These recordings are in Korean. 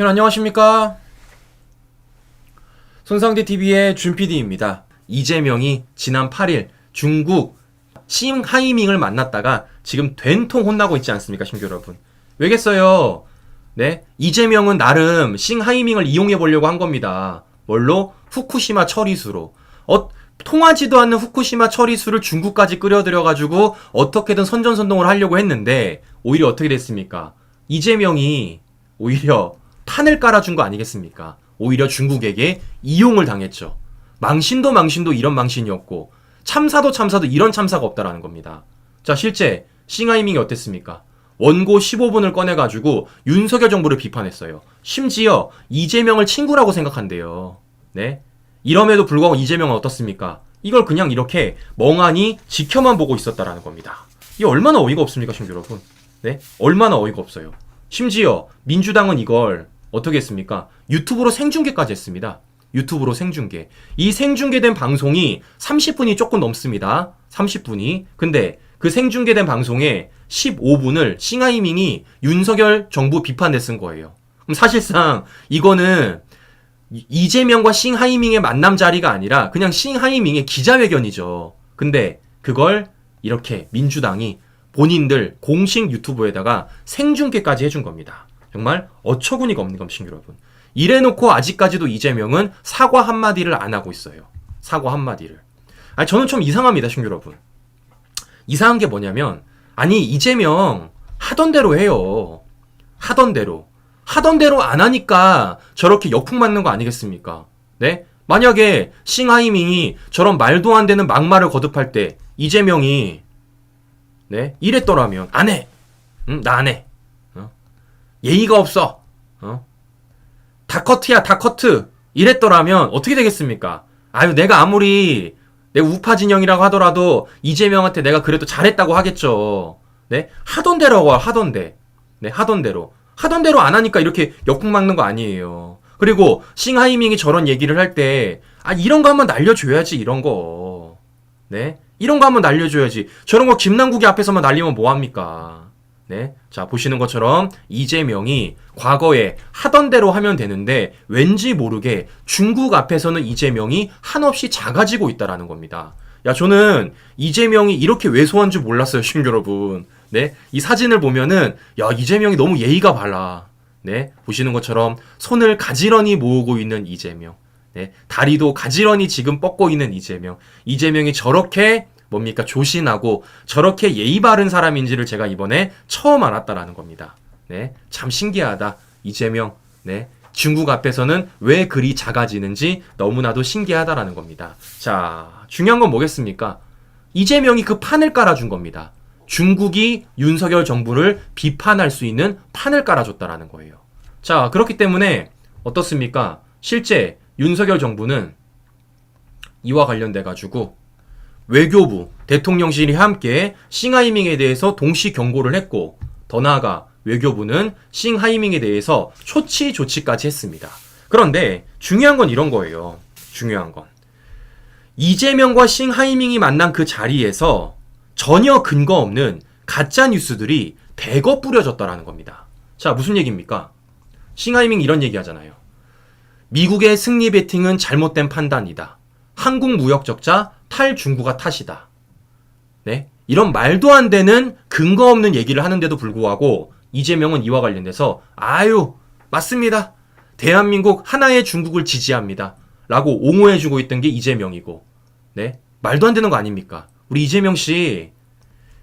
안녕하십니까? 손상대TV의 준PD입니다. 이재명이 지난 8일 중국 싱하이밍을 만났다가 지금 된통 혼나고 있지 않습니까, 신규 여러분? 왜겠어요? 네? 이재명은 나름 싱하이밍을 이용해 보려고 한 겁니다. 뭘로? 후쿠시마 처리수로. 통하지도 않는 후쿠시마 처리수를 중국까지 끌어들여가지고 어떻게든 선전선동을 하려고 했는데 오히려 어떻게 됐습니까? 이재명이 오히려 판을 깔아준 거 아니겠습니까? 오히려 중국에게 이용을 당했죠. 망신도 이런 망신이었고 참사도 이런 참사가 없다라는 겁니다. 자, 실제 싱하이밍이 어땠습니까? 원고 15분을 꺼내가지고 윤석열 정부를 비판했어요. 심지어 이재명을 친구라고 생각한대요. 네? 이럼에도 불구하고 이재명은 어떻습니까? 이걸 그냥 이렇게 멍하니 지켜만 보고 있었다라는 겁니다. 이게 얼마나 어이가 없습니까, 신규 여러분? 네? 얼마나 어이가 없어요. 심지어 민주당은 이걸 어떻게 했습니까? 유튜브로 생중계까지 했습니다. 유튜브로 생중계. 이 생중계된 방송이 30분이 조금 넘습니다. 30분이. 근데 그 생중계된 방송에 15분을 싱하이밍이 윤석열 정부 비판에 쓴 거예요. 그럼 사실상 이거는 이재명과 싱하이밍의 만남 자리가 아니라 그냥 싱하이밍의 기자회견이죠. 근데 그걸 이렇게 민주당이 본인들 공식 유튜브에다가 생중계까지 해준 겁니다. 정말 어처구니가 없는 겁니다, 여러분. 이래놓고 아직까지도 이재명은 사과 한마디를 안 하고 있어요. 사과 한마디를. 아니, 저는 좀 이상합니다, 여러분. 이상한 게 뭐냐면, 아니, 이재명 하던 대로 해요. 하던 대로 안 하니까 저렇게 역풍 맞는 거 아니겠습니까? 네? 만약에 싱하이밍이 저런 말도 안 되는 막말을 거듭할 때 이재명이 네? 이랬더라면 안 해. 응? 나 안 해. 예의가 없어. 다 커트야, 다 커트. 이랬더라면 어떻게 되겠습니까? 아유, 내가 아무리 내가 우파 진영이라고 하더라도 이재명한테 내가 그래도 잘했다고 하겠죠. 네? 하던 대로 하던데. 네, 하던 대로. 하던 대로 안 하니까 이렇게 역풍 막는 거 아니에요. 그리고 싱하이밍이 저런 얘기를 할 때, 이런 거 한번 날려줘야지, 이런 거. 네? 이런 거 한번 날려줘야지. 저런 거 김남국이 앞에서만 날리면 뭐합니까? 네? 자, 보시는 것처럼 이재명이 과거에 하던 대로 하면 되는데 왠지 모르게 중국 앞에서는 이재명이 한없이 작아지고 있다라는 겁니다. 야, 저는 이재명이 이렇게 왜소한 줄 몰랐어요, 시청자 여러분. 네? 이 사진을 보면은, 야, 이재명이 너무 예의가 발라. 네? 보시는 것처럼 손을 가지런히 모으고 있는 이재명. 네? 다리도 가지런히 지금 뻗고 있는 이재명. 이재명이 저렇게 뭡니까? 조신하고 저렇게 예의 바른 사람인지를 제가 이번에 처음 알았다라는 겁니다. 네? 참 신기하다. 이재명. 네? 중국 앞에서는 왜 그리 작아지는지 너무나도 신기하다라는 겁니다. 자, 중요한 건 뭐겠습니까? 이재명이 그 판을 깔아준 겁니다. 중국이 윤석열 정부를 비판할 수 있는 판을 깔아줬다라는 거예요. 자, 그렇기 때문에 어떻습니까? 실제 윤석열 정부는 이와 관련돼가지고 외교부, 대통령실이 함께 싱하이밍에 대해서 동시 경고를 했고, 더 나아가 외교부는 싱하이밍에 대해서 초치 조치까지 했습니다. 그런데 중요한 건 이런 거예요. 중요한 건. 이재명과 싱하이밍이 만난 그 자리에서 전혀 근거 없는 가짜 뉴스들이 대거 뿌려졌다라는 겁니다. 자, 무슨 얘기입니까? 싱하이밍 이런 얘기 하잖아요. 미국의 승리 베팅은 잘못된 판단이다. 한국 무역 적자 탈중국가 탓이다. 네? 이런 말도 안 되는 근거 없는 얘기를 하는데도 불구하고 이재명은 이와 관련돼서 아유, 맞습니다. 대한민국 하나의 중국을 지지합니다. 라고 옹호해주고 있던 게 이재명이고, 네? 말도 안 되는 거 아닙니까? 우리 이재명 씨,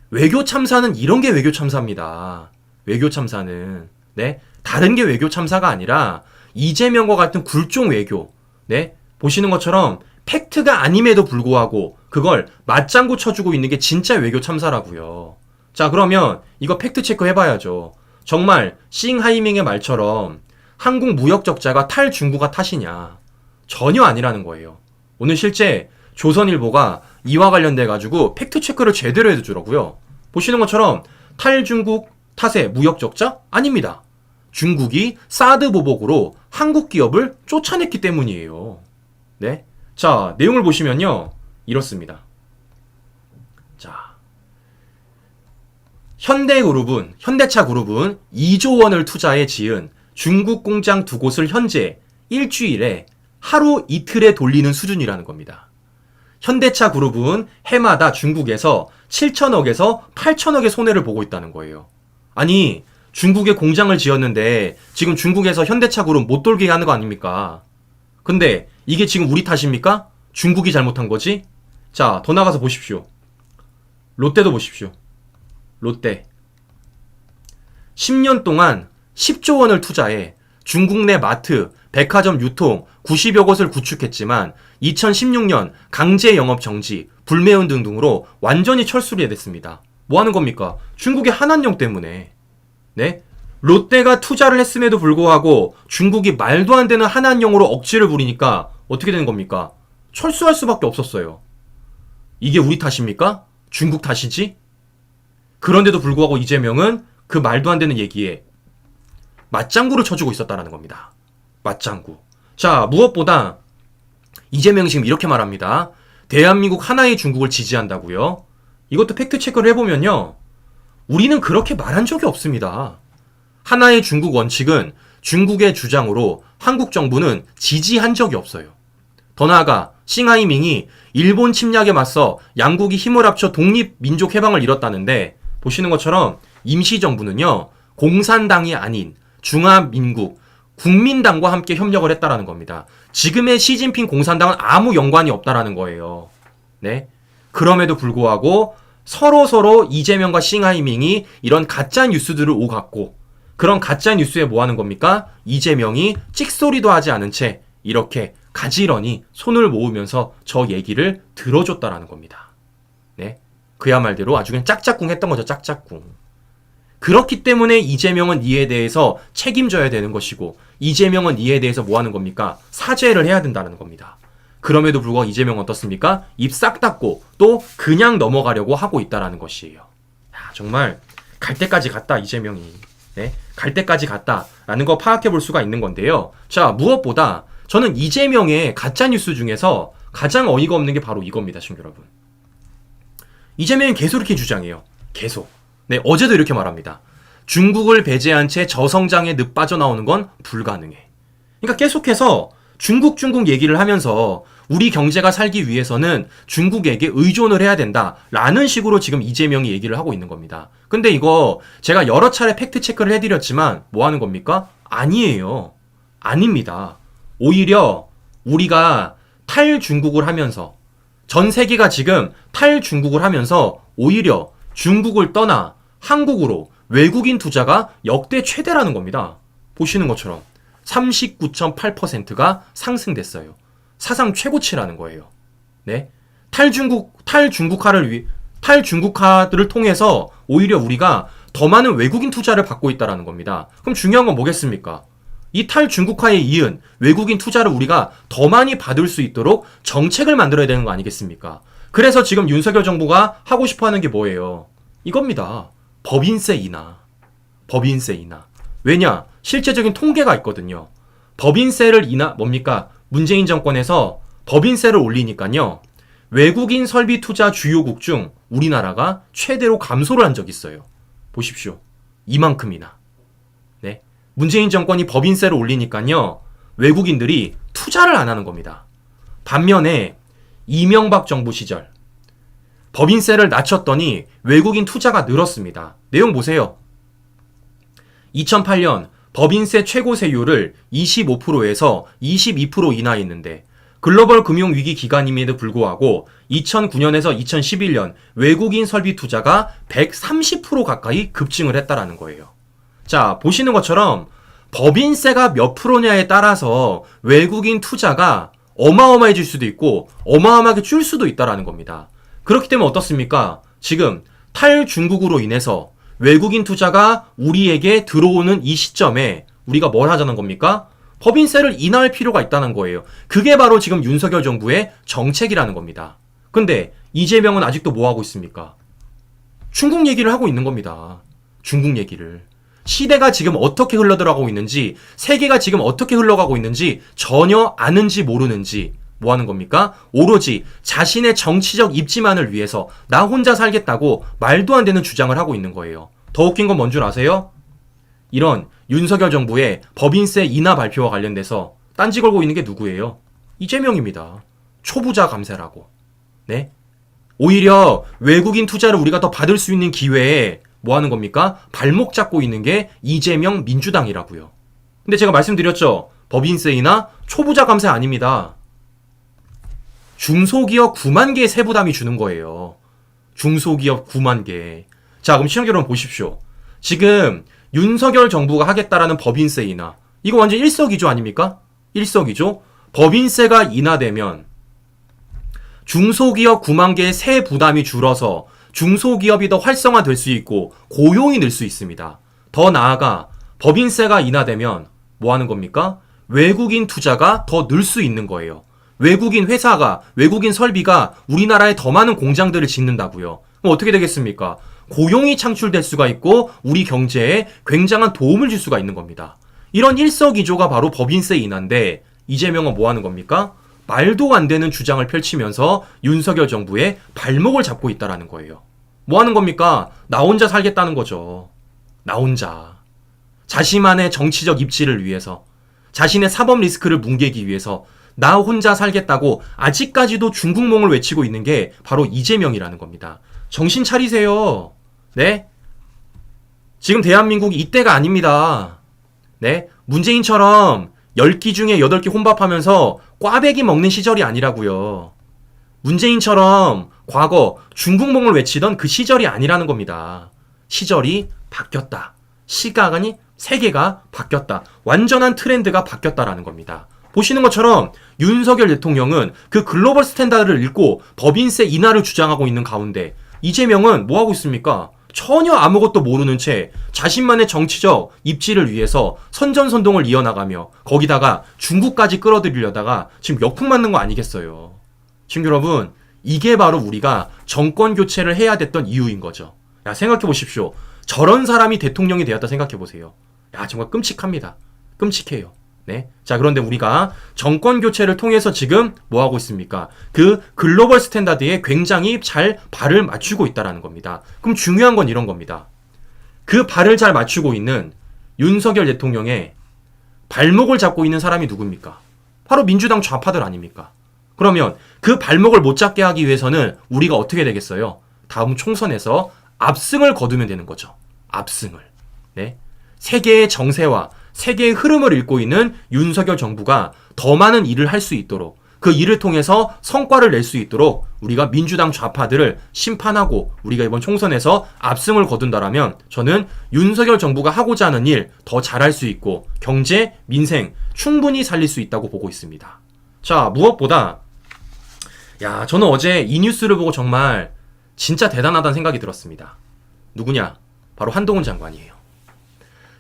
외교 참사는 이런 게 외교 참사입니다. 외교 참사는. 네? 다른 게 외교 참사가 아니라 이재명과 같은 굴종 외교. 네? 보시는 것처럼 팩트가 아님에도 불구하고 그걸 맞장구 쳐주고 있는 게 진짜 외교 참사라고요. 자, 그러면 이거 팩트 체크 해봐야죠. 정말 싱하이밍의 말처럼 한국 무역 적자가 탈중국가 탓이냐? 전혀 아니라는 거예요. 오늘 실제 조선일보가 이와 관련돼가지고 팩트 체크를 제대로 해주더라고요. 보시는 것처럼 탈중국 탓의 무역 적자? 아닙니다. 중국이 사드 보복으로 한국 기업을 쫓아냈기 때문이에요. 네? 자, 내용을 보시면요. 이렇습니다. 자, 현대차그룹은 2조 원을 투자해 지은 중국 공장 두 곳을 현재 일주일에 하루 이틀에 돌리는 수준이라는 겁니다. 현대차 그룹은 해마다 중국에서 7천억에서 8천억의 손해를 보고 있다는 거예요. 아니, 중국에 공장을 지었는데 지금 중국에서 현대차 그룹 못 돌게 하는 거 아닙니까? 근데 이게 지금 우리 탓입니까? 중국이 잘못한 거지? 자, 더 나가서 보십시오. 롯데도 보십시오. 롯데. 10년 동안 10조 원을 투자해 중국 내 마트, 백화점 유통 90여 곳을 구축했지만 2016년 강제 영업 정지, 불매운 등등으로 완전히 철수를 됐습니다. 뭐 하는 겁니까? 중국의 한한령 때문에. 네? 롯데가 투자를 했음에도 불구하고 중국이 말도 안 되는 한한령으로 억지를 부리니까 어떻게 되는 겁니까? 철수할 수밖에 없었어요. 이게 우리 탓입니까? 중국 탓이지? 그런데도 불구하고 이재명은 그 말도 안 되는 얘기에 맞장구를 쳐주고 있었다는 겁니다. 맞장구. 자, 무엇보다 이재명이 지금 이렇게 말합니다. 대한민국 하나의 중국을 지지한다고요? 이것도 팩트체크를 해보면요. 우리는 그렇게 말한 적이 없습니다. 하나의 중국 원칙은 중국의 주장으로 한국 정부는 지지한 적이 없어요. 더 나아가 싱하이밍이 일본 침략에 맞서 양국이 힘을 합쳐 독립민족 해방을 이뤘다는데 보시는 것처럼 임시정부는요. 공산당이 아닌 중화민국, 국민당과 함께 협력을 했다라는 겁니다. 지금의 시진핑 공산당은 아무 연관이 없다라는 거예요. 네. 그럼에도 불구하고 서로 이재명과 싱하이밍이 이런 가짜 뉴스들을 오갔고 그런 가짜 뉴스에 뭐 하는 겁니까? 이재명이 찍소리도 하지 않은 채 이렇게 가지런히 손을 모으면서 저 얘기를 들어줬다라는 겁니다. 네. 그야말로 아주 그냥 짝짝꿍 했던 거죠. 짝짝꿍. 그렇기 때문에 이재명은 이에 대해서 책임져야 되는 것이고 이재명은 이에 대해서 뭐 하는 겁니까? 사죄를 해야 된다는 겁니다. 그럼에도 불구하고 이재명은 어떻습니까? 입 싹 닫고 또 그냥 넘어가려고 하고 있다라는 것이에요. 야, 정말 갈 때까지 갔다 이재명이. 네? 갈 때까지 갔다라는 거 파악해 볼 수가 있는 건데요. 자, 무엇보다 저는 이재명의 가짜뉴스 중에서 가장 어이가 없는 게 바로 이겁니다. 친구 여러분. 이재명이 계속 이렇게 주장해요. 계속. 네, 어제도 이렇게 말합니다. 중국을 배제한 채 저성장에 늪 빠져나오는 건 불가능해. 그러니까 계속해서 중국 얘기를 하면서 우리 경제가 살기 위해서는 중국에게 의존을 해야 된다라는 식으로 지금 이재명이 얘기를 하고 있는 겁니다. 근데 이거 제가 여러 차례 팩트 체크를 해드렸지만 뭐 하는 겁니까? 아니에요. 아닙니다. 오히려 우리가 탈중국을 하면서 전 세계가 지금 탈중국을 하면서 오히려 중국을 떠나 한국으로 외국인 투자가 역대 최대라는 겁니다. 보시는 것처럼 39.8%가 상승됐어요. 사상 최고치라는 거예요. 네. 탈중국화들을 통해서 오히려 우리가 더 많은 외국인 투자를 받고 있다라는 겁니다. 그럼 중요한 건 뭐겠습니까? 이 탈중국화에 이은 외국인 투자를 우리가 더 많이 받을 수 있도록 정책을 만들어야 되는 거 아니겠습니까? 그래서 지금 윤석열 정부가 하고 싶어 하는 게 뭐예요? 이겁니다. 법인세 인하. 왜냐? 실제적인 통계가 있거든요. 법인세를 뭡니까? 문재인 정권에서 법인세를 올리니까요. 외국인 설비 투자 주요국 중 우리나라가 최대로 감소를 한 적이 있어요. 보십시오. 이만큼이나. 네. 문재인 정권이 법인세를 올리니까요. 외국인들이 투자를 안 하는 겁니다. 반면에 이명박 정부 시절 법인세를 낮췄더니 외국인 투자가 늘었습니다. 내용 보세요. 2008년 법인세 최고 세율을 25%에서 22% 인하했는데 글로벌 금융위기 기간임에도 불구하고 2009년에서 2011년 외국인 설비 투자가 130% 가까이 급증을 했다라는 거예요. 자, 보시는 것처럼 법인세가 몇 프로냐에 따라서 외국인 투자가 어마어마해질 수도 있고 어마어마하게 줄 수도 있다라는 겁니다. 그렇기 때문에 어떻습니까? 지금 탈중국으로 인해서 외국인 투자가 우리에게 들어오는 이 시점에 우리가 뭘 하자는 겁니까? 법인세를 인하할 필요가 있다는 거예요. 그게 바로 지금 윤석열 정부의 정책이라는 겁니다. 근데 이재명은 아직도 뭐 하고 있습니까? 중국 얘기를 하고 있는 겁니다. 중국 얘기를. 시대가 지금 어떻게 흘러들어가고 있는지, 세계가 지금 어떻게 흘러가고 있는지 전혀 아는지 모르는지 뭐 하는 겁니까? 오로지 자신의 정치적 입지만을 위해서 나 혼자 살겠다고 말도 안 되는 주장을 하고 있는 거예요. 더 웃긴 건 뭔 줄 아세요? 이런 윤석열 정부의 법인세 인하 발표와 관련돼서 딴지 걸고 있는 게 누구예요? 이재명입니다. 초부자 감세라고. 네? 오히려 외국인 투자를 우리가 더 받을 수 있는 기회에 뭐 하는 겁니까? 발목 잡고 있는 게 이재명 민주당이라고요. 근데 제가 말씀드렸죠. 법인세 인하 초부자 감세 아닙니다. 중소기업 9만 개의 세부담이 주는 거예요. 중소기업 9만 개. 자, 그럼 시청자 여러분 보십시오. 지금 윤석열 정부가 하겠다라는 법인세 인하. 이거 완전 일석이조 아닙니까? 일석이조. 법인세가 인하되면 중소기업 9만 개의 세 부담이 줄어서 중소기업이 더 활성화될 수 있고 고용이 늘 수 있습니다. 더 나아가 법인세가 인하되면 뭐 하는 겁니까? 외국인 투자가 더 늘 수 있는 거예요. 외국인 회사가, 외국인 설비가 우리나라에 더 많은 공장들을 짓는다고요. 그럼 어떻게 되겠습니까? 고용이 창출될 수가 있고 우리 경제에 굉장한 도움을 줄 수가 있는 겁니다. 이런 일석이조가 바로 법인세 인하인데 이재명은 뭐 하는 겁니까? 말도 안 되는 주장을 펼치면서 윤석열 정부의 발목을 잡고 있다라는 거예요. 뭐 하는 겁니까? 나 혼자 살겠다는 거죠. 나 혼자. 자신만의 정치적 입지를 위해서, 자신의 사법 리스크를 뭉개기 위해서 나 혼자 살겠다고 아직까지도 중국몽을 외치고 있는 게 바로 이재명이라는 겁니다. 정신 차리세요. 네? 지금 대한민국이 이때가 아닙니다. 네? 문재인처럼 10끼 중에 8끼 혼밥하면서 꽈배기 먹는 시절이 아니라고요. 문재인처럼 과거 중국몽을 외치던 그 시절이 아니라는 겁니다. 시절이 바뀌었다. 시각이 세계가 바뀌었다. 완전한 트렌드가 바뀌었다라는 겁니다. 보시는 것처럼 윤석열 대통령은 그 글로벌 스탠다드를 읽고 법인세 인하를 주장하고 있는 가운데 이재명은 뭐 하고 있습니까? 전혀 아무것도 모르는 채 자신만의 정치적 입지를 위해서 선전선동을 이어나가며 거기다가 중국까지 끌어들이려다가 지금 역풍 맞는 거 아니겠어요. 지금 여러분, 이게 바로 우리가 정권 교체를 해야 됐던 이유인 거죠. 야, 생각해 보십시오. 저런 사람이 대통령이 되었다 생각해 보세요. 야, 정말 끔찍합니다. 끔찍해요. 네. 자, 그런데 우리가 정권 교체를 통해서 지금 뭐 하고 있습니까? 그 글로벌 스탠다드에 굉장히 잘 발을 맞추고 있다라는 겁니다. 그럼 중요한 건 이런 겁니다. 그 발을 잘 맞추고 있는 윤석열 대통령의 발목을 잡고 있는 사람이 누굽니까? 바로 민주당 좌파들 아닙니까? 그러면 그 발목을 못 잡게 하기 위해서는 우리가 어떻게 되겠어요? 다음 총선에서 압승을 거두면 되는 거죠. 압승을. 네. 세계의 정세와 세계의 흐름을 읽고 있는 윤석열 정부가 더 많은 일을 할 수 있도록, 그 일을 통해서 성과를 낼 수 있도록 우리가 민주당 좌파들을 심판하고 우리가 이번 총선에서 압승을 거둔다라면 저는 윤석열 정부가 하고자 하는 일 더 잘할 수 있고 경제, 민생 충분히 살릴 수 있다고 보고 있습니다. 자, 무엇보다 저는 어제 이 뉴스를 보고 정말 진짜 대단하다는 생각이 들었습니다. 누구냐? 바로 한동훈 장관이에요.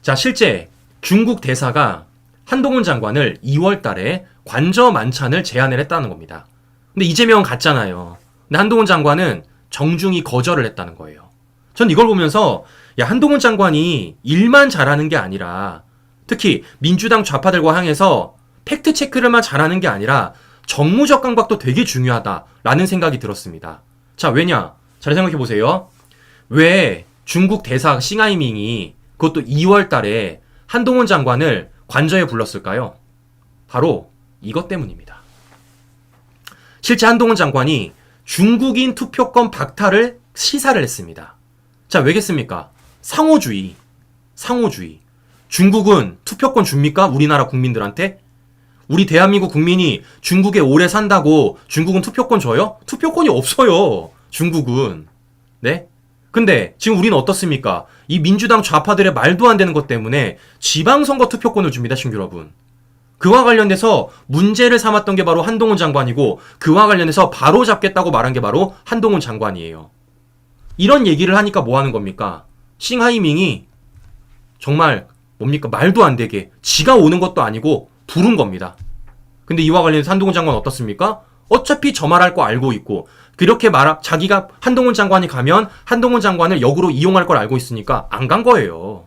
자, 실제 중국 대사가 한동훈 장관을 2월 달에 관저 만찬을 제안을 했다는 겁니다. 근데 이재명은 갔잖아요. 근데 한동훈 장관은 정중히 거절을 했다는 거예요. 전 이걸 보면서 한동훈 장관이 일만 잘하는 게 아니라 특히 민주당 좌파들과 향해서 팩트체크를만 잘하는 게 아니라 정무적 감각도 되게 중요하다라는 생각이 들었습니다. 자, 왜냐? 잘 생각해 보세요. 왜 중국 대사 싱하이밍이 그것도 2월 달에 한동훈 장관을 관저에 불렀을까요? 바로 이것 때문입니다. 실제 한동훈 장관이 중국인 투표권 박탈을 시사를 했습니다. 자, 왜겠습니까? 상호주의. 중국은 투표권 줍니까? 우리나라 국민들한테? 우리 대한민국 국민이 중국에 오래 산다고 중국은 투표권 줘요? 투표권이 없어요. 중국은. 네? 근데 지금 우리는 어떻습니까? 이 민주당 좌파들의 말도 안 되는 것 때문에 지방선거 투표권을 줍니다, 친구 여러분. 그와 관련돼서 문제를 삼았던 게 바로 한동훈 장관이고 그와 관련해서 바로 잡겠다고 말한 게 바로 한동훈 장관이에요. 이런 얘기를 하니까 뭐 하는 겁니까? 싱하이밍이 정말 뭡니까? 말도 안 되게 지가 오는 것도 아니고 부른 겁니다. 근데 이와 관련해서 한동훈 장관은 어떻습니까? 어차피 저 말할 거 알고 있고 그렇게 자기가 한동훈 장관이 가면 한동훈 장관을 역으로 이용할 걸 알고 있으니까 안 간 거예요.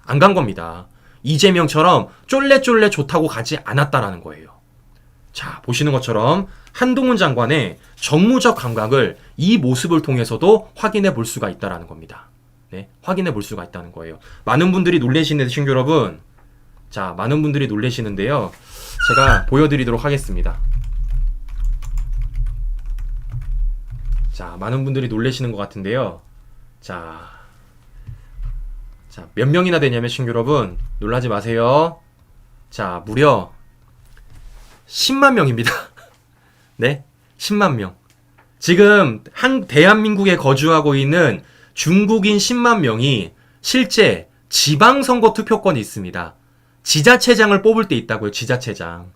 안 간 겁니다. 이재명처럼 쫄래쫄래 좋다고 가지 않았다라는 거예요. 자, 보시는 것처럼 한동훈 장관의 정무적 감각을 이 모습을 통해서도 확인해 볼 수가 있다라는 겁니다. 네, 확인해 볼 수가 있다는 거예요. 많은 분들이 놀라시는데 신규 여러분, 자, 많은 분들이 놀라시는데요. 제가 보여드리도록 하겠습니다. 자, 많은 분들이 놀라시는 것 같은데요. 자, 몇 명이나 되냐면 신규 여러분, 놀라지 마세요. 자, 무려 10만 명입니다. 네, 10만 명. 지금 대한민국에 거주하고 있는 중국인 10만 명이 실제 지방선거 투표권이 있습니다. 지자체장을 뽑을 때 있다고요. 지자체장.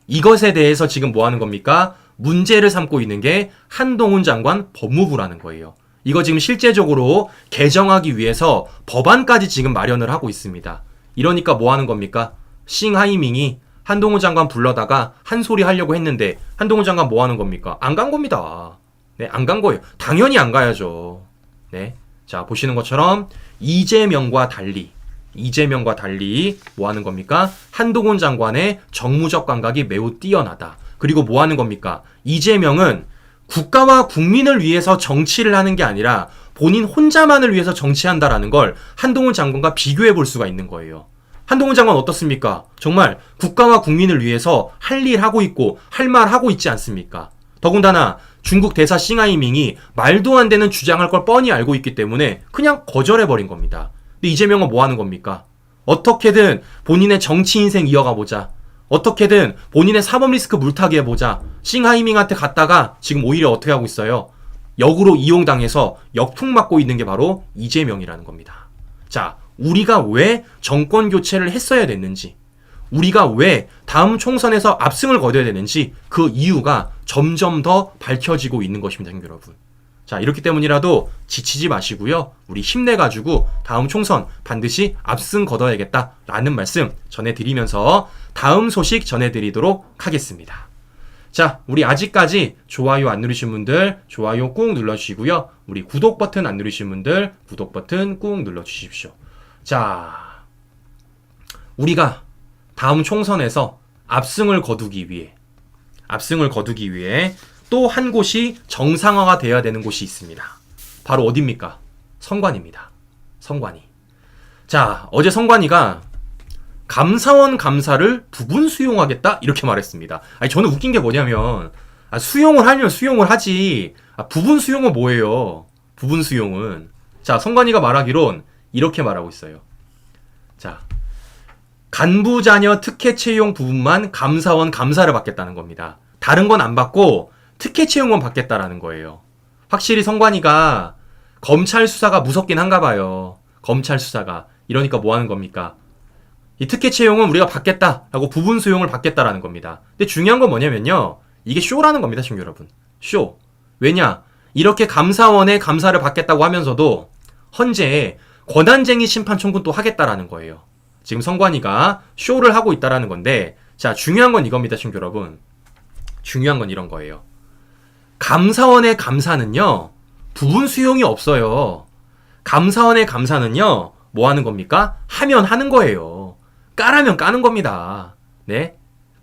이것에 대해서 지금 뭐 하는 겁니까? 문제를 삼고 있는 게 한동훈 장관 법무부라는 거예요. 이거 지금 실제적으로 개정하기 위해서 법안까지 지금 마련을 하고 있습니다. 이러니까 뭐 하는 겁니까? 싱하이밍이 한동훈 장관 불러다가 한 소리 하려고 했는데 한동훈 장관 뭐 하는 겁니까? 안 간 겁니다. 네, 안 간 거예요. 당연히 안 가야죠. 네. 자, 보시는 것처럼 이재명과 달리 뭐 하는 겁니까? 한동훈 장관의 정무적 감각이 매우 뛰어나다. 그리고 뭐 하는 겁니까? 이재명은 국가와 국민을 위해서 정치를 하는 게 아니라 본인 혼자만을 위해서 정치한다라는 걸 한동훈 장관과 비교해 볼 수가 있는 거예요. 한동훈 장관 어떻습니까? 정말 국가와 국민을 위해서 할 일 하고 있고 할 말 하고 있지 않습니까? 더군다나 중국 대사 싱하이밍이 말도 안 되는 주장할 걸 뻔히 알고 있기 때문에 그냥 거절해버린 겁니다. 근데 이재명은 뭐 하는 겁니까? 어떻게든 본인의 정치 인생 이어가 보자. 어떻게든 본인의 사법 리스크 물타기 해보자. 싱하이밍한테 갔다가 지금 오히려 어떻게 하고 있어요? 역으로 이용당해서 역풍 맞고 있는 게 바로 이재명이라는 겁니다. 자, 우리가 왜 정권 교체를 했어야 됐는지, 우리가 왜 다음 총선에서 압승을 거둬야 되는지 그 이유가 점점 더 밝혀지고 있는 것입니다, 여러분. 자, 이렇기 때문이라도 지치지 마시고요. 우리 힘내가지고 다음 총선 반드시 압승 거둬야겠다라는 말씀 전해드리면서 다음 소식 전해드리도록 하겠습니다. 자, 우리 아직까지 좋아요 안 누르신 분들 좋아요 꾹 눌러주시고요. 우리 구독 버튼 안 누르신 분들 구독 버튼 꾹 눌러주십시오. 자, 우리가 다음 총선에서 압승을 거두기 위해 또 한 곳이 정상화가 되어야 되는 곳이 있습니다. 바로 어디입니까? 선관위입니다. 선관위. 자, 어제 선관위가 감사원 감사를 부분 수용하겠다 이렇게 말했습니다. 아니, 저는 웃긴 게 뭐냐면 수용을 하면 수용을 하지 부분 수용은 뭐예요? 부분 수용은 자, 선관위가 말하기론 이렇게 말하고 있어요. 자, 간부 자녀 특혜 채용 부분만 감사원 감사를 받겠다는 겁니다. 다른 건 안 받고 특혜 채용은 받겠다라는 거예요. 확실히 선관위가 검찰 수사가 무섭긴 한가 봐요. 검찰 수사가. 이러니까 뭐 하는 겁니까? 이 특혜 채용은 우리가 받겠다라고 부분 수용을 받겠다라는 겁니다. 근데 중요한 건 뭐냐면요. 이게 쇼라는 겁니다, 친구 여러분. 쇼. 왜냐? 이렇게 감사원에 감사를 받겠다고 하면서도 헌재 권한쟁의 심판 청구 또 하겠다라는 거예요. 지금 선관위가 쇼를 하고 있다라는 건데, 자, 중요한 건 이겁니다, 친구 여러분. 중요한 건 이런 거예요. 감사원의 감사는요, 부분 수용이 없어요. 감사원의 감사는요, 뭐 하는 겁니까? 하면 하는 거예요. 까라면 까는 겁니다. 네?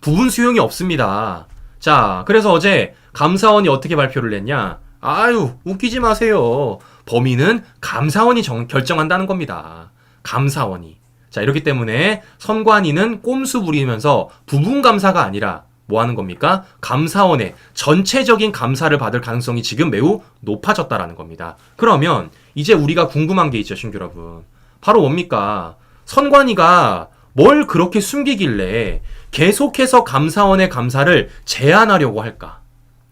부분 수용이 없습니다. 자, 그래서 어제 감사원이 어떻게 발표를 했냐? 아유, 웃기지 마세요. 범위는 감사원이 결정한다는 겁니다. 감사원이. 자, 이렇기 때문에 선관위는 꼼수 부리면서 부분 감사가 아니라 뭐 하는 겁니까? 감사원의 전체적인 감사를 받을 가능성이 지금 매우 높아졌다라는 겁니다. 그러면 이제 우리가 궁금한 게 있죠, 신규 여러분. 바로 뭡니까? 선관위가 뭘 그렇게 숨기길래 계속해서 감사원의 감사를 제한하려고 할까?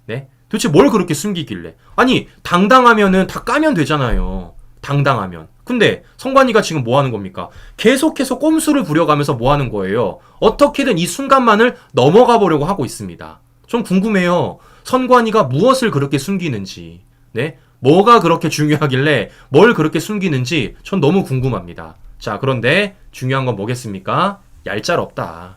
네? 도대체 뭘 그렇게 숨기길래? 아니, 당당하면은 다 까면 되잖아요. 당당하면. 근데 선관위가 지금 뭐 하는 겁니까? 계속해서 꼼수를 부려가면서 뭐 하는 거예요? 어떻게든 이 순간만을 넘어가 보려고 하고 있습니다. 좀 궁금해요. 선관위가 무엇을 그렇게 숨기는지, 네? 뭐가 그렇게 중요하길래 뭘 그렇게 숨기는지 전 너무 궁금합니다. 자, 그런데 중요한 건 뭐겠습니까? 얄짤없다.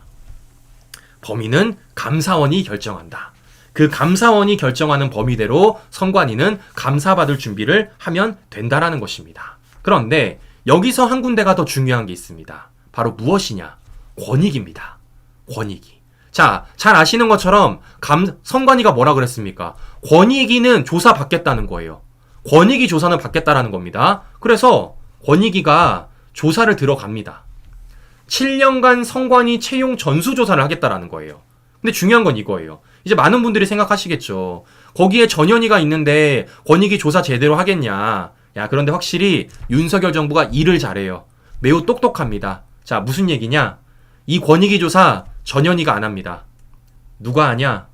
범위는 감사원이 결정한다. 그 감사원이 결정하는 범위대로 선관위는 감사받을 준비를 하면 된다라는 것입니다. 그런데 여기서 한 군데가 더 중요한 게 있습니다. 바로 무엇이냐? 권익입니다. 권익위. 자, 잘 아시는 것처럼 선관위가 뭐라 그랬습니까? 권익위는 조사받겠다는 거예요. 권익위 조사는 받겠다라는 겁니다. 그래서 권익위가 조사를 들어갑니다. 7년간 선관위 채용 전수조사를 하겠다라는 거예요. 근데 중요한 건 이거예요. 이제 많은 분들이 생각하시겠죠. 거기에 전현희가 있는데 권익위 조사 제대로 하겠냐. 야, 그런데 확실히 윤석열 정부가 일을 잘해요. 매우 똑똑합니다. 자, 무슨 얘기냐? 이 권익위 조사 전현희가 안 합니다. 누가 하냐?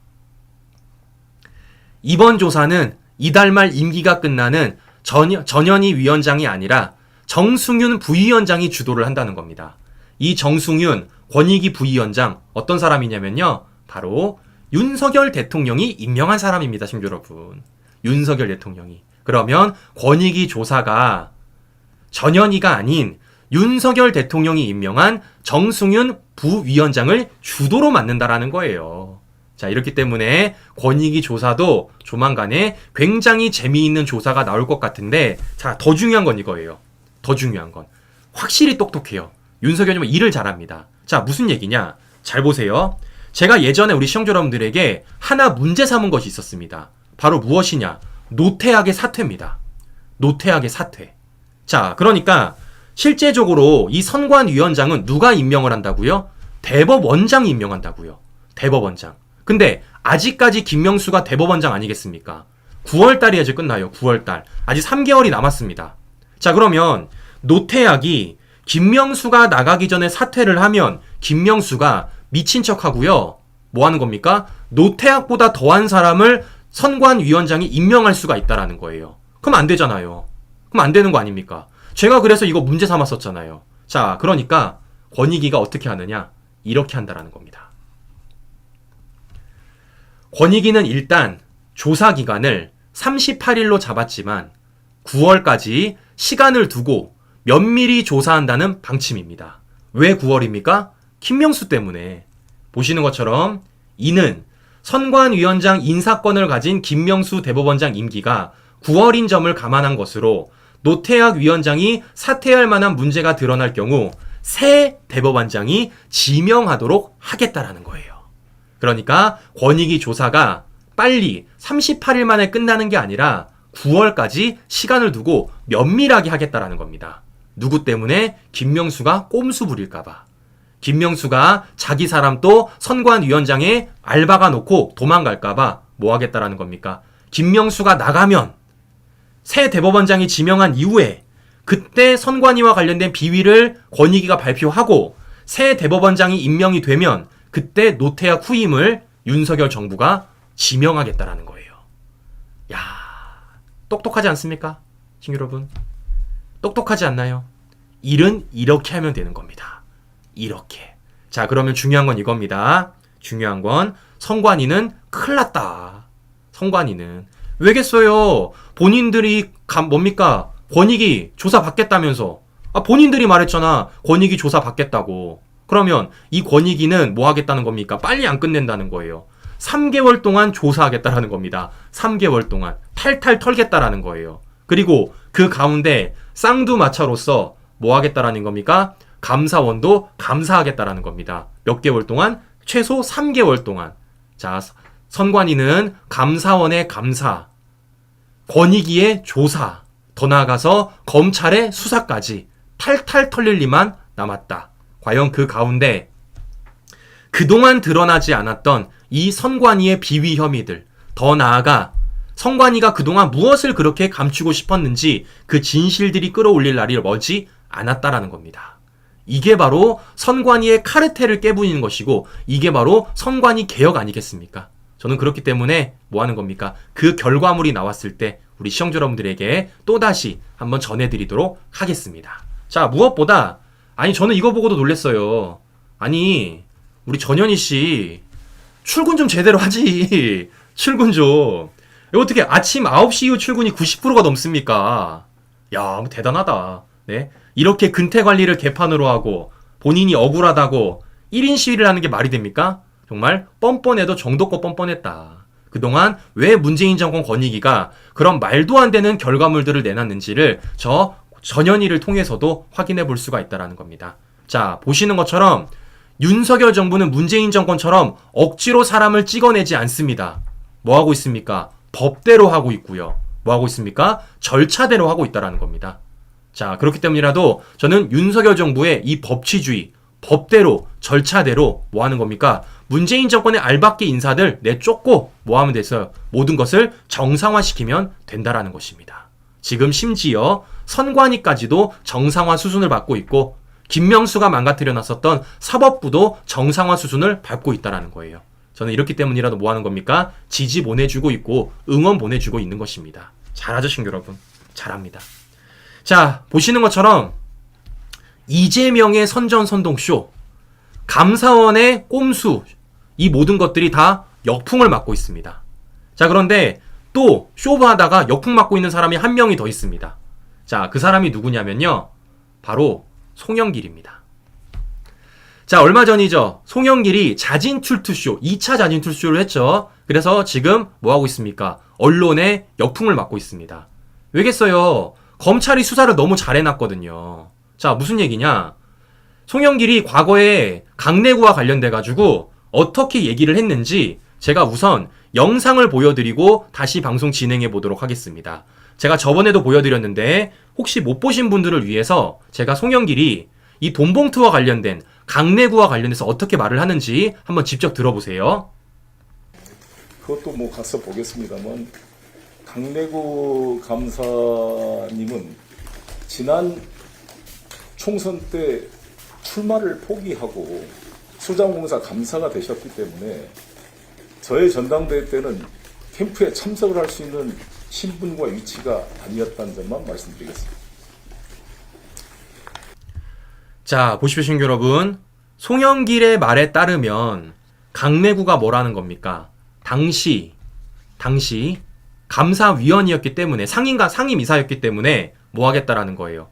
이번 조사는 이달 말 임기가 끝나는 전현희 위원장이 아니라 정승윤 부위원장이 주도를 한다는 겁니다. 이 정승윤 권익위 부위원장 어떤 사람이냐면요. 바로 윤석열 대통령이 임명한 사람입니다. 친구 여러분. 윤석열 대통령이. 그러면 권익위 조사가 전현희가 아닌 윤석열 대통령이 임명한 정승윤 부위원장을 주도로 맡는다라는 거예요. 자, 이렇기 때문에 권익위 조사도 조만간에 굉장히 재미있는 조사가 나올 것 같은데, 자, 더 중요한 건 이거예요. 더 중요한 건 확실히 똑똑해요. 윤석열 정부 일을 잘합니다. 자, 무슨 얘기냐? 잘 보세요. 제가 예전에 우리 시청자 여러분들에게 하나 문제 삼은 것이 있었습니다. 바로 무엇이냐? 노태악의 사퇴입니다. 노태악의 사퇴. 자, 그러니까 실제적으로 이 선관위원장은 누가 임명을 한다고요? 대법원장이 임명한다고요. 대법원장. 근데 아직까지 김명수가 대법원장 아니겠습니까? 9월달이 아직 끝나요. 9월달. 아직 3개월이 남았습니다. 자, 그러면 노태악이 김명수가 나가기 전에 사퇴를 하면 김명수가 미친 척하고요. 뭐 하는 겁니까? 노태악보다 더한 사람을 선관위원장이 임명할 수가 있다라는 거예요. 그럼 안 되잖아요. 그럼 안 되는 거 아닙니까? 제가 그래서 이거 문제 삼았었잖아요. 자, 그러니까 권익위가 어떻게 하느냐? 이렇게 한다라는 겁니다. 권익위는 일단 조사 기간을 38일로 잡았지만 9월까지 시간을 두고 면밀히 조사한다는 방침입니다. 왜 9월입니까? 김명수 때문에. 보시는 것처럼 이는 선관위원장 인사권을 가진 김명수 대법원장 임기가 9월인 점을 감안한 것으로 노태악 위원장이 사퇴할 만한 문제가 드러날 경우 새 대법원장이 지명하도록 하겠다라는 거예요. 그러니까 권익위 조사가 빨리 38일 만에 끝나는 게 아니라 9월까지 시간을 두고 면밀하게 하겠다라는 겁니다. 누구 때문에? 김명수가 꼼수 부릴까봐. 김명수가 자기 사람 또 선관위원장에 알바가 놓고 도망갈까봐 뭐 하겠다라는 겁니까? 김명수가 나가면 새 대법원장이 지명한 이후에 그때 선관위와 관련된 비위를 권익위가 발표하고 새 대법원장이 임명이 되면 그때 노태악 후임을 윤석열 정부가 지명하겠다라는 거예요. 야, 똑똑하지 않습니까? 친구 여러분. 똑똑하지 않나요? 일은 이렇게 하면 되는 겁니다. 이렇게. 자, 그러면 중요한 건 이겁니다. 중요한 건 선관위는 큰일 났다. 선관위는. 왜겠어요? 본인들이 뭡니까? 권익위 조사 받겠다면서. 본인들이 말했잖아. 권익위 조사 받겠다고. 그러면 이 권익위는 뭐 하겠다는 겁니까? 빨리 안 끝낸다는 거예요. 3개월 동안 조사하겠다라는 겁니다. 3개월 동안 탈탈 털겠다라는 거예요. 그리고 그 가운데 쌍두마차로서 뭐 하겠다라는 겁니까? 감사원도 감사하겠다라는 겁니다. 몇 개월 동안? 최소 3개월 동안. 자, 선관위는 감사원의 감사, 권익위의 조사, 더 나아가서 검찰의 수사까지 탈탈 털릴 일만 남았다. 과연 그 가운데 그동안 드러나지 않았던 이 선관위의 비위 혐의들, 더 나아가 선관위가 그동안 무엇을 그렇게 감추고 싶었는지 그 진실들이 끌어올릴 날이 머지 않았다라는 겁니다. 이게 바로 선관위의 카르텔을 깨부리는 것이고 이게 바로 선관위 개혁 아니겠습니까? 저는 그렇기 때문에 뭐 하는 겁니까? 그 결과물이 나왔을 때 우리 시청자 여러분들에게 또다시 한번 전해드리도록 하겠습니다. 자, 무엇보다 저는 이거 보고도 놀랐어요. 우리 전현희 씨 출근 좀 제대로 하지. 출근 좀. 어떻게 아침 9시 이후 출근이 90%가 넘습니까? 야, 대단하다. 네? 이렇게 근태 관리를 개판으로 하고 본인이 억울하다고 1인 시위를 하는 게 말이 됩니까? 정말 뻔뻔해도 정도껏 뻔뻔했다. 그동안 왜 문재인 정권 권익위가 그런 말도 안 되는 결과물들을 내놨는지를 저 전현희를 통해서도 확인해 볼 수가 있다는 겁니다. 자, 보시는 것처럼 윤석열 정부는 문재인 정권처럼 억지로 사람을 찍어내지 않습니다. 뭐 하고 있습니까? 법대로 하고 있고요. 뭐 하고 있습니까? 절차대로 하고 있다는 겁니다. 자, 그렇기 때문이라도 저는 윤석열 정부의 이 법치주의, 법대로, 절차대로 뭐 하는 겁니까? 문재인 정권의 알박기 인사들 내쫓고 뭐 하면 됐어요? 모든 것을 정상화시키면 된다라는 것입니다. 지금 심지어 선관위까지도 정상화 수순을 밟고 있고 김명수가 망가뜨려 놨었던 사법부도 정상화 수순을 밟고 있다라는 거예요. 저는 이렇기 때문이라도 뭐 하는 겁니까? 지지 보내주고 있고 응원 보내주고 있는 것입니다. 잘하죠, 친구 여러분. 잘합니다. 자, 보시는 것처럼 이재명의 선전선동쇼, 감사원의 꼼수, 이 모든 것들이 다 역풍을 맞고 있습니다. 자, 그런데 또 쇼부하다가 역풍 맞고 있는 사람이 한 명이 더 있습니다. 자, 그 사람이 누구냐면요, 바로 송영길입니다. 자, 얼마 전이죠. 송영길이 자진출두쇼, 2차 자진출두쇼를 했죠. 그래서 지금 뭐 하고 있습니까? 언론의 역풍을 맞고 있습니다. 왜겠어요? 검찰이 수사를 너무 잘해놨거든요. 자, 무슨 얘기냐? 송영길이 과거에 강내구와 관련돼가지고 어떻게 얘기를 했는지 제가 우선 영상을 보여드리고 다시 방송 진행해 보도록 하겠습니다. 제가 저번에도 보여드렸는데 혹시 못 보신 분들을 위해서 제가 송영길이 이 돈봉투와 관련된 강내구와 관련해서 어떻게 말을 하는지 한번 직접 들어보세요. 그것도 뭐 가서 보겠습니다만, 강내구 감사님은 지난 총선 때 출마를 포기하고 수자공사 감사가 되셨기 때문에 저의 전당대회 때는 캠프에 참석을 할 수 있는 신분과 위치가 아니었다는 점만 말씀드리겠습니다. 자, 보십시오, 신규 여러분. 송영길의 말에 따르면 강내구가 뭐라는 겁니까? 당시 감사위원이었기 때문에 상임이사였기 때문에 뭐 하겠다라는 거예요.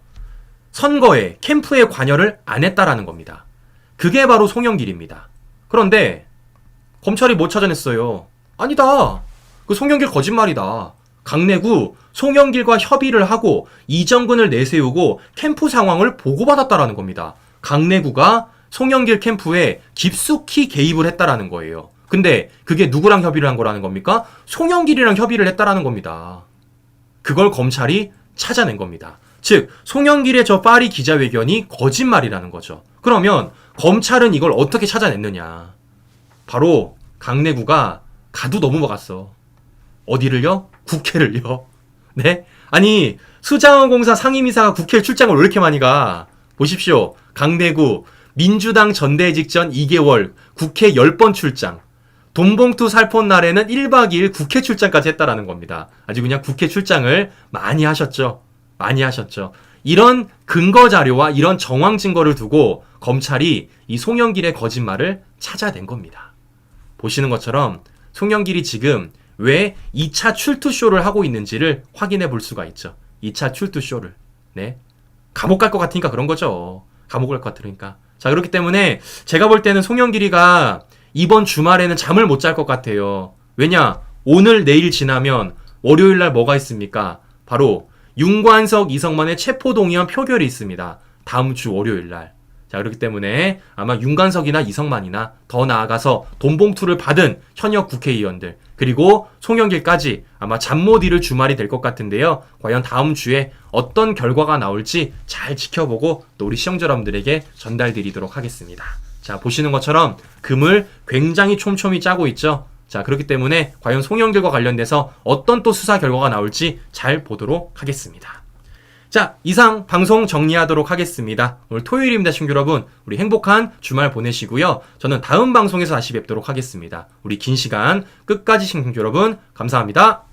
선거에 캠프에 관여를 안 했다라는 겁니다. 그게 바로 송영길입니다. 그런데 검찰이 뭐 찾아냈어요? 아니다. 그 송영길 거짓말이다. 강내구 송영길과 협의를 하고 이정근을 내세우고 캠프 상황을 보고받았다라는 겁니다. 강내구가 송영길 캠프에 깊숙이 개입을 했다라는 거예요. 근데 그게 누구랑 협의를 한 거라는 겁니까? 송영길이랑 협의를 했다라는 겁니다. 그걸 검찰이 찾아낸 겁니다. 즉, 송영길의 저 파리 기자회견이 거짓말이라는 거죠. 그러면 검찰은 이걸 어떻게 찾아냈느냐? 바로 강내구가 가도 넘어갔어. 어디를요? 국회를요. 네? 아니, 수자원공사 상임이사가 국회 출장을 왜 이렇게 많이 가? 보십시오. 강내구 민주당 전대 직전 2개월 국회 10번 출장. 돈봉투 살폰 날에는 1박 2일 국회 출장까지 했다라는 겁니다. 아주 그냥 국회 출장을 많이 하셨죠. 많이 하셨죠. 이런 근거 자료와 이런 정황 증거를 두고 검찰이 이 송영길의 거짓말을 찾아낸 겁니다. 보시는 것처럼 송영길이 지금 왜 2차 출두쇼를 하고 있는지를 확인해 볼 수가 있죠. 2차 출두쇼를. 네. 감옥 갈 것 같으니까 그런 거죠. 감옥 갈 것 같으니까. 자, 그렇기 때문에 제가 볼 때는 송영길이가 이번 주말에는 잠을 못 잘 것 같아요. 왜냐? 오늘 내일 지나면 월요일 날 뭐가 있습니까? 바로 윤관석, 이성만의 체포동의안 표결이 있습니다. 다음 주 월요일 날. 자, 그렇기 때문에 아마 윤관석이나 이성만이나 더 나아가서 돈봉투를 받은 현역 국회의원들, 그리고 송영길까지 아마 잠 못 이룰 주말이 될 것 같은데요. 과연 다음 주에 어떤 결과가 나올지 잘 지켜보고 또 우리 시청자 여러분들에게 전달드리도록 하겠습니다. 자, 보시는 것처럼 금을 굉장히 촘촘히 짜고 있죠. 자, 그렇기 때문에 과연 송영길과 관련돼서 어떤 또 수사 결과가 나올지 잘 보도록 하겠습니다. 자, 이상 방송 정리하도록 하겠습니다. 오늘 토요일입니다, 친구 여러분. 우리 행복한 주말 보내시고요. 저는 다음 방송에서 다시 뵙도록 하겠습니다. 우리 긴 시간 끝까지 시청자 여러분 감사합니다.